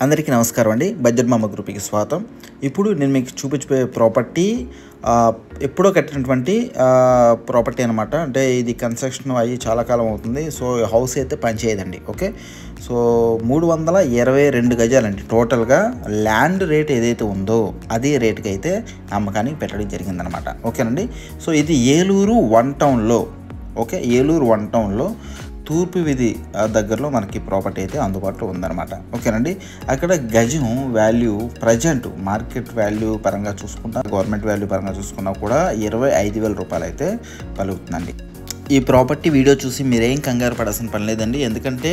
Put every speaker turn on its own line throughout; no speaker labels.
అందరికీ నమస్కారం అండి. బడ్జెట్ మామ గ్రూప్కి స్వాగతం. ఇప్పుడు నేను మీకు చూపించబోయే ప్రాపర్టీ ఎప్పుడో కట్టినటువంటి ప్రాపర్టీ అనమాట. అంటే ఇది కన్స్ట్రక్షన్ అయ్యి చాలా కాలం అవుతుంది. సో హౌస్ అయితే పనిచేయదండి. ఓకే, సో 322 గజాలండి టోటల్గా. ల్యాండ్ రేట్ ఏదైతే ఉందో అదే రేటుకి అయితే అమ్మకానికి పెట్టడం జరిగిందనమాట. ఓకేనండి. సో ఇది ఏలూరు వన్ టౌన్లో, ఓకే, ఏలూరు వన్ టౌన్లో తూర్పు వీధి దగ్గరలో మనకి ప్రాపర్టీ అయితే అందుబాటులో ఉందన్నమాట. ఓకేనండి. అక్కడ గజం వాల్యూ ప్రజెంట్ మార్కెట్ వాల్యూ పరంగా చూసుకున్నా, గవర్నమెంట్ వాల్యూ పరంగా చూసుకున్నా కూడా 25,000 రూపాయలు అయితే పలుకుతుందండి. ఈ ప్రాపర్టీ వీడియో చూసి మీరేం కంగారు పడాల్సిన పని లేదండి. ఎందుకంటే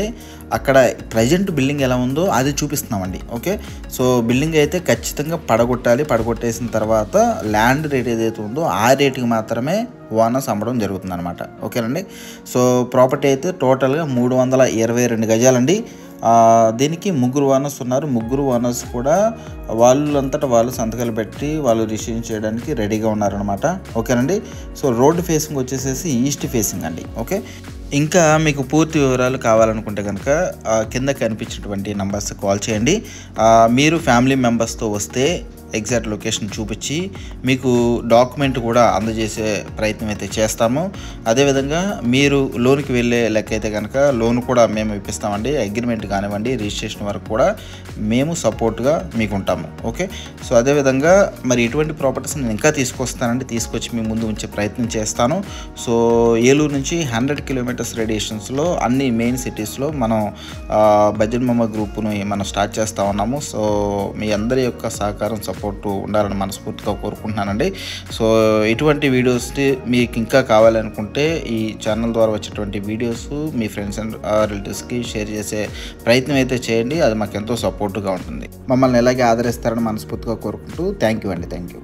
అక్కడ ప్రజెంట్ బిల్డింగ్ ఎలా ఉందో అది చూపిస్తున్నామండి. ఓకే, సో బిల్డింగ్ అయితే ఖచ్చితంగా పడగొట్టాలి. పడగొట్టేసిన తర్వాత ల్యాండ్ రేట్ ఏదైతే ఉందో ఆ రేటుకి మాత్రమే ఓనర్స్ అమ్మడం జరుగుతుంది అనమాట. ఓకేనండి. సో ప్రాపర్టీ అయితే టోటల్గా 322 గజాలండి. దీనికి ముగ్గురు ఓనర్స్ ఉన్నారు. ముగ్గురు ఓనర్స్ కూడా వాళ్ళంతటా వాళ్ళు సంతకాలు పెట్టి వాళ్ళు రిసీవ్ చేయడానికి రెడీగా ఉన్నారనమాట. ఓకేనండి. సో రోడ్డు ఫేసింగ్ వచ్చేసేసి ఈస్ట్ ఫేసింగ్ అండి. ఓకే, ఇంకా మీకు పూర్తి వివరాలు కావాలనుకుంటే కనుక కింద కనిపించినటువంటి నంబర్స్ కాల్ చేయండి. మీరు ఫ్యామిలీ మెంబర్స్తో వస్తే ఎగ్జాక్ట్ లొకేషన్ చూపించి మీకు డాక్యుమెంట్ కూడా అందజేసే ప్రయత్నం అయితే చేస్తాము. అదేవిధంగా మీరు లోన్కి వెళ్ళే లెక్క అయితే కనుక లోన్ కూడా మేము ఇప్పిస్తామండి. అగ్రిమెంట్ కానివ్వండి, రిజిస్ట్రేషన్ వరకు కూడా మేము సపోర్ట్గా మీకు ఉంటాము. ఓకే, సో అదేవిధంగా మరి ఇటువంటి ప్రాపర్టీస్ నేను ఇంకా తీసుకొస్తానండి. తీసుకొచ్చి మీ ముందు ఉంచే ప్రయత్నం చేస్తాను. సో ఏలూరు నుంచి 100 కిలోమీటర్స్ రేడియేషన్స్లో అన్ని మెయిన్ సిటీస్లో మనం బడ్జెట్ మామ గ్రూప్ను మనం స్టార్ట్ చేస్తూ ఉన్నాము. సో మీ అందరి యొక్క సహకారం సపోర్ట్ ఉండాలని మనస్ఫూర్తిగా కోరుకుంటున్నానండి. సో ఇటువంటి వీడియోస్ మీకు ఇంకా కావాలనుకుంటే ఈ ఛానల్ ద్వారా వచ్చేటువంటి వీడియోస్ మీ ఫ్రెండ్స్ అండ్ రిలేటివ్స్కి షేర్ చేసే ప్రయత్నం అయితే చేయండి. అది మాకు ఎంతో సపోర్ట్గా ఉంటుంది. మమ్మల్ని ఎలాగే ఆదరిస్తారని మనస్ఫూర్తిగా కోరుకుంటూ థ్యాంక్ యూ అండి. Thank you.